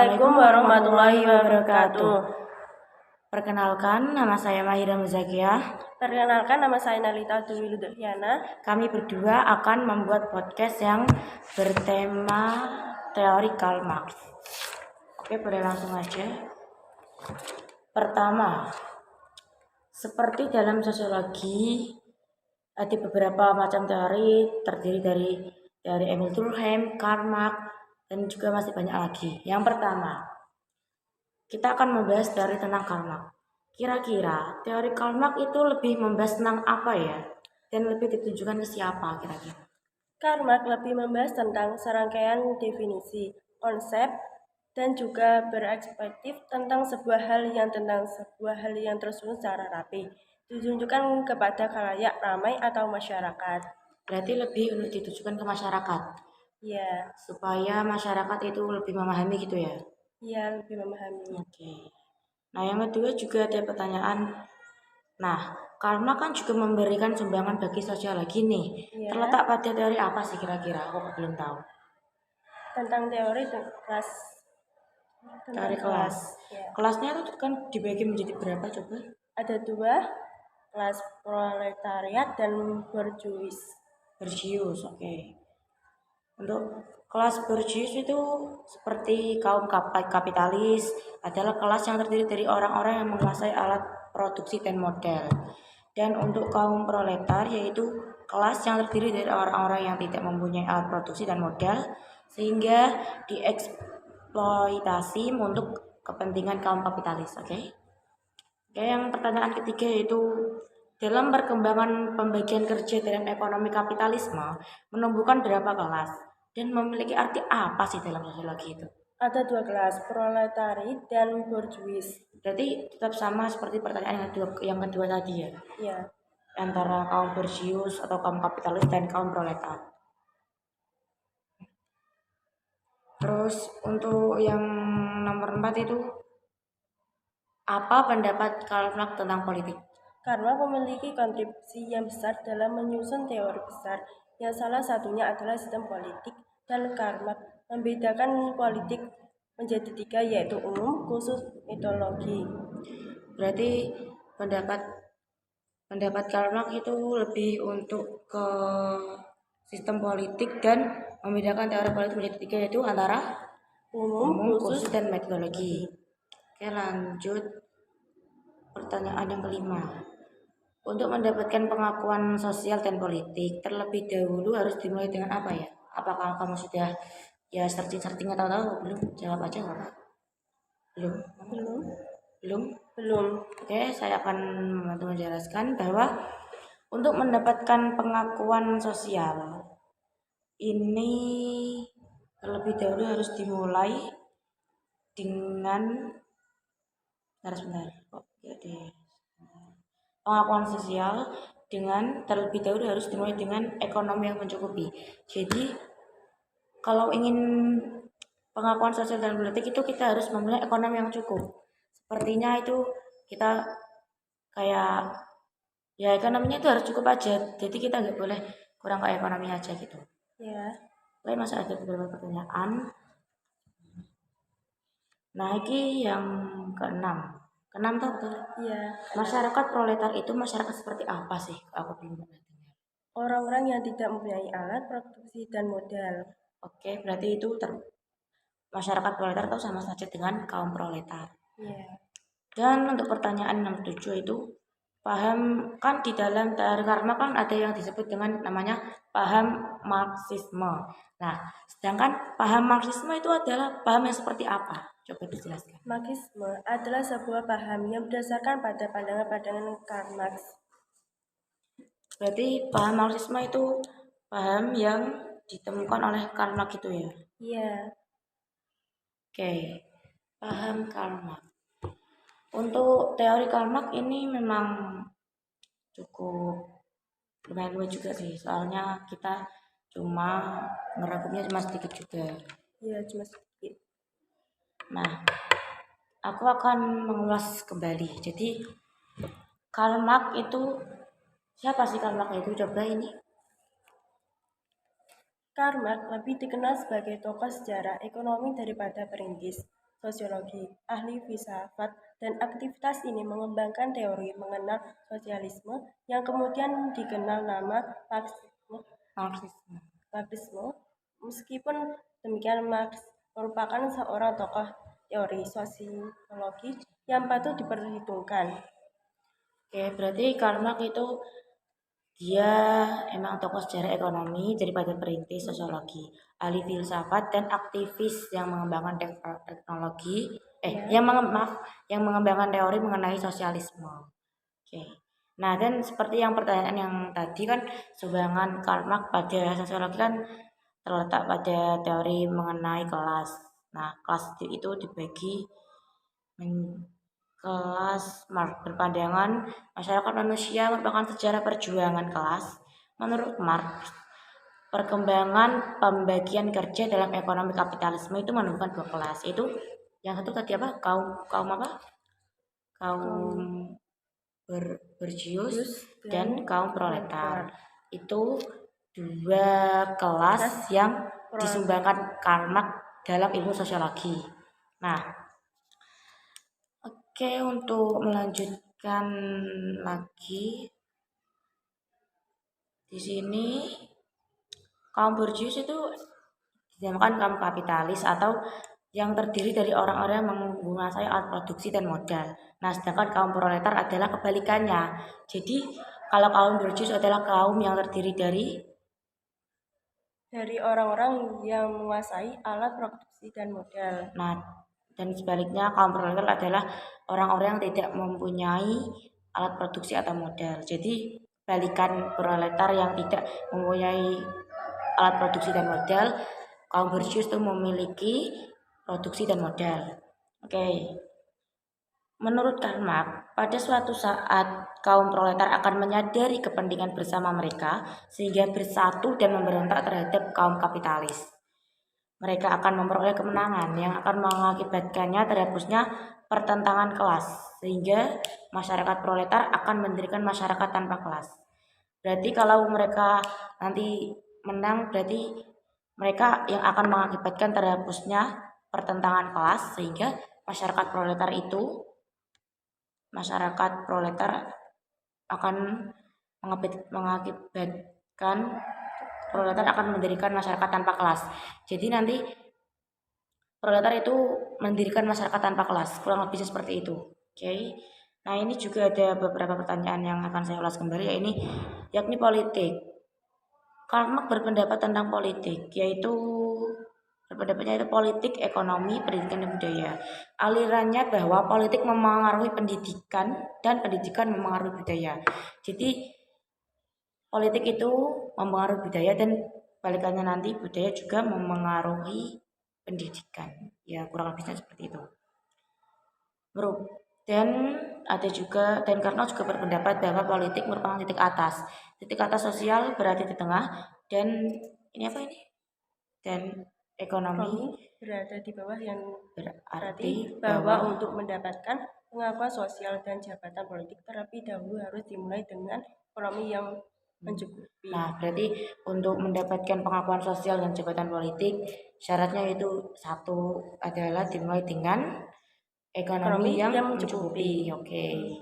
Assalamualaikum warahmatullahi wabarakatuh. Perkenalkan, nama saya Mahira Muzakiah. Perkenalkan, nama saya Nalita Dewi Ludeviana. Kami berdua akan membuat podcast yang bertema teori Karl Marx. Oke, boleh langsung aja. Pertama, seperti dalam sosiologi, ada beberapa macam teori terdiri dari teori Emil Durkheim, Karl Marx, dan juga masih banyak lagi. Yang pertama, kita akan membahas teori tentang Karl Marx. Kira-kira teori Karl Marx itu lebih membahas tentang apa ya? Dan lebih ditujukan ke siapa kira-kira? Karl Marx lebih membahas tentang serangkaian definisi, konsep, dan juga berekspektif tentang sebuah hal yang tersusun secara rapi, ditunjukkan kepada khalayak ramai atau masyarakat. Berarti lebih untuk ditujukan ke masyarakat. Ya. Supaya masyarakat itu lebih memahami gitu ya? Iya, lebih memahami. Oke. Nah, yang kedua juga ada pertanyaan. Nah, Karl Marx kan juga memberikan sumbangan bagi sosiologi nih. Ya. Terletak pada teori apa sih kira-kira? Aku belum tahu. Tentang teori kelas. Teori kelas. Ya. Kelasnya itu kan dibagi menjadi berapa coba? Ada dua, kelas proletariat dan borjuis. Borjuis, oke. Untuk kelas borjuis itu seperti kaum kapitalis, adalah kelas yang terdiri dari orang-orang yang menguasai alat produksi dan modal. Dan untuk kaum proletar yaitu kelas yang terdiri dari orang-orang yang tidak mempunyai alat produksi dan modal sehingga dieksploitasi untuk kepentingan kaum kapitalis. Oke, yang pertanyaan ketiga yaitu dalam perkembangan pembagian kerja dalam ekonomi kapitalisme menumbuhkan berapa kelas dan memiliki arti apa sih dalam sosiologi itu? Ada dua kelas, proletariat dan borjuis. Berarti tetap sama seperti pertanyaan yang kedua tadi ya? Iya. Antara kaum borjuis atau kaum kapitalis dan kaum proletar. Terus untuk yang nomor 4 itu apa pendapat Karl Marx tentang politik? Karena memiliki kontribusi yang besar dalam menyusun teori besar, yang salah satunya adalah sistem politik, dan Karl Marx membedakan politik menjadi tiga, yaitu umum, khusus, mitologi. Berarti pendapat Karl Marx itu lebih untuk ke sistem politik dan membedakan teori politik menjadi tiga, yaitu antara umum, khusus, dan metodologi. Oke, lanjut pertanyaan yang kelima. Untuk mendapatkan pengakuan sosial dan politik, terlebih dahulu harus dimulai dengan apa ya? Apakah kamu sudah ya searching atau tahu? Belum? Jawab aja nggak? Belum. Oke, saya akan membantu menjelaskan bahwa untuk mendapatkan pengakuan sosial ini terlebih dahulu harus dimulai dengan pengakuan sosial terlebih dahulu harus dimulai dengan ekonomi yang mencukupi. Jadi kalau ingin pengakuan sosial dan politik itu kita harus memulai ekonomi yang cukup. Sepertinya itu kita kayak ya ekonominya itu harus cukup aja. Jadi kita nggak boleh kurang ke ekonomi aja gitu. Ya. Lalu masih ada beberapa pertanyaan. Nah, ini yang keenam. Keenam tuh betul? Iya. Masyarakat proletar itu masyarakat seperti apa sih? Aku belum pernah dengar. Orang-orang yang tidak mempunyai alat produksi dan modal. Oke, berarti itu masyarakat proletar itu sama saja dengan kaum proletar. Iya. Dan untuk pertanyaan 67 itu paham kan di dalam teori Karl Marx kan ada yang disebut dengan namanya paham Marxisme. Nah, sedangkan paham Marxisme itu adalah paham yang seperti apa? Coba dijelaskan. Marxisme adalah sebuah paham yang berdasarkan pada pandangan-pandangan Karl Marx. Berarti paham Marxisme itu paham yang ditemukan oleh Karl Marx itu ya? Iya. Oke, paham Karl Marx. Untuk teori Karl Marx ini memang cukup lumayan luas juga sih, soalnya kita cuma ngerangkumnya cuma sedikit juga. Iya, cuma sedikit. Nah, aku akan mengulas kembali. Jadi Karl Marx itu siapa sih Karl Marx itu? Coba ini. Karl Marx lebih dikenal sebagai tokoh sejarah ekonomi daripada perintis. sosiologi, ahli filsafat, dan aktivitas ini mengembangkan teori mengenal sosialisme yang kemudian dikenal nama Marxisme. Marxisme. Meskipun demikian, Marx merupakan seorang tokoh teori sosiologi yang patut diperhitungkan. Oke, berarti Karl Marx itu dia emang tokoh sejarah ekonomi daripada perintis sosiologi, ahli filsafat dan aktivis yang mengembangkan teknologi, yang mengembangkan teori mengenai sosialisme. Oke. Nah, dan seperti yang pertanyaan yang tadi kan, sumbangan Karl Marx pada sosiologi kan terletak pada teori mengenai kelas. Nah, kelas itu dibagi kelas Marx berpandangan masyarakat manusia merupakan sejarah perjuangan kelas. Menurut Marx, perkembangan pembagian kerja dalam ekonomi kapitalisme itu menemukan dua kelas, yaitu yang satu tadi apa? Kaum apa? Kaum berjius dan kaum proletar. Itu dua kelas yang disumbangkan Karl Marx dalam ilmu sosiologi. Nah, oke, untuk melanjutkan lagi di sini kaum borjuis itu dinamakan kaum kapitalis atau yang terdiri dari orang-orang yang menguasai alat produksi dan modal. Nah, sedangkan kaum proletar adalah kebalikannya. Jadi, kalau kaum borjuis adalah kaum yang terdiri dari orang-orang yang menguasai alat produksi dan modal. Nah, dan sebaliknya kaum proletar adalah orang-orang yang tidak mempunyai alat produksi atau modal. Jadi, balikan proletar yang tidak mempunyai alat produksi dan modal, kaum borjuis itu memiliki produksi dan modal. Oke. Menurut Karl Marx, pada suatu saat kaum proletar akan menyadari kepentingan bersama mereka sehingga bersatu dan memberontak terhadap kaum kapitalis. Mereka akan memperoleh kemenangan yang akan mengakibatkannya terhapusnya pertentangan kelas sehingga masyarakat proletar akan mendirikan masyarakat tanpa kelas. Berarti kalau mereka nanti menang, berarti mereka yang akan mengakibatkan terhapusnya pertentangan kelas sehingga masyarakat proletar akan mengakibatkan proletar akan mendirikan masyarakat tanpa kelas. Jadi nanti proletar itu mendirikan masyarakat tanpa kelas, kurang lebih seperti itu. Oke. Nah, ini juga ada beberapa pertanyaan yang akan saya ulas kembali, yakni politik. Karl Marx berpendapat tentang politik, yaitu berpendapatnya itu politik, ekonomi, pendidikan, dan budaya. Alirannya bahwa politik memengaruhi pendidikan dan pendidikan memengaruhi budaya. Jadi politik itu memengaruhi budaya dan balikannya nanti budaya juga memengaruhi pendidikan. Ya, kurang lebihnya seperti itu. Dan Karno juga berpendapat bahwa politik merupakan titik atas. Titik atas sosial berada di tengah dan Dan ekonomi berada di bawah, yang berarti bahwa untuk mendapatkan pengakuan sosial dan jabatan politik terlebih dahulu harus dimulai dengan ekonomi yang mencukupi. Nah, berarti untuk mendapatkan pengakuan sosial dan jabatan politik syaratnya itu satu adalah dimulai dengan ekonomi yang mencukupi. Oke.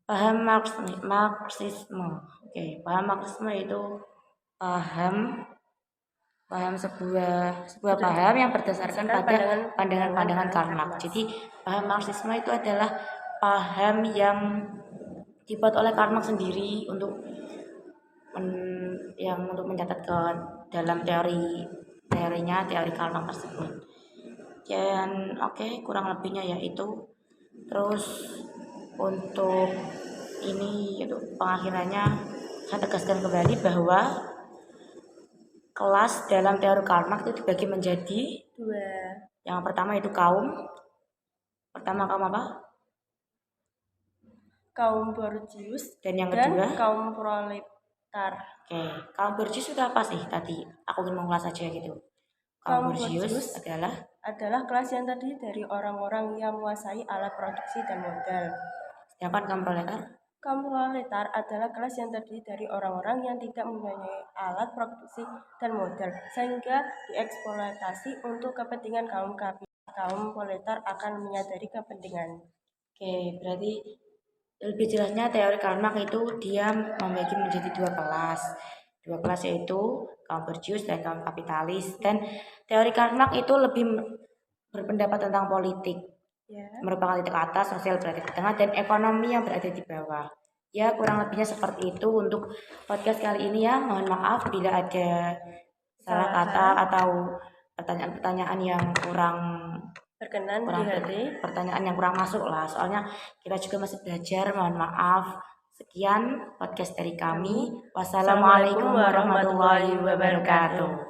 Paham Marxisme. Oke, paham Marxisme itu paham sebuah paham yang berdasarkan pada pandangan Karl Marx. Jadi paham Marxisme itu adalah paham yang dibuat oleh Karl Marx sendiri untuk mencatat ke dalam teorinya Karl Marx tersebut. Dan kurang lebihnya yaitu. Terus untuk pengakhirannya saya tegaskan kembali bahwa kelas dalam teori Karl Marx itu dibagi menjadi dua. Yang pertama itu kaum apa? Kaum borjuis. Dan yang kedua kaum proletar. Oke, kaum borjuis sudah apa sih tadi? Aku ingin mengulas saja gitu. Kaum borjuis adalah kelas yang terdiri dari orang-orang yang menguasai alat produksi dan modal. Sedangkan kaum proletar? Kaum proletar adalah kelas yang terdiri dari orang-orang yang tidak mempunyai alat produksi dan modal, sehingga dieksploitasi untuk kepentingan kaum kapitalis. kaum proletar akan menyadari kepentingan. Oke, berarti lebih jelasnya teori Karl Marx itu dia membagi menjadi dua kelas. Dua kelas yaitu kaum borjuis dan kaum kapitalis. Dan teori Karl Marx itu lebih berpendapat tentang politik. Ya. Merupakan titik atas, sosial berada di tengah, dan ekonomi yang berada di bawah. Ya, kurang lebihnya seperti itu untuk podcast kali ini ya. Mohon maaf bila ada salah kata atau pertanyaan-pertanyaan yang kurang berkenan di hati. Pertanyaan yang kurang masuk lah. Soalnya kita juga masih belajar. Mohon maaf. Sekian podcast dari kami. Wassalamualaikum warahmatullahi wabarakatuh.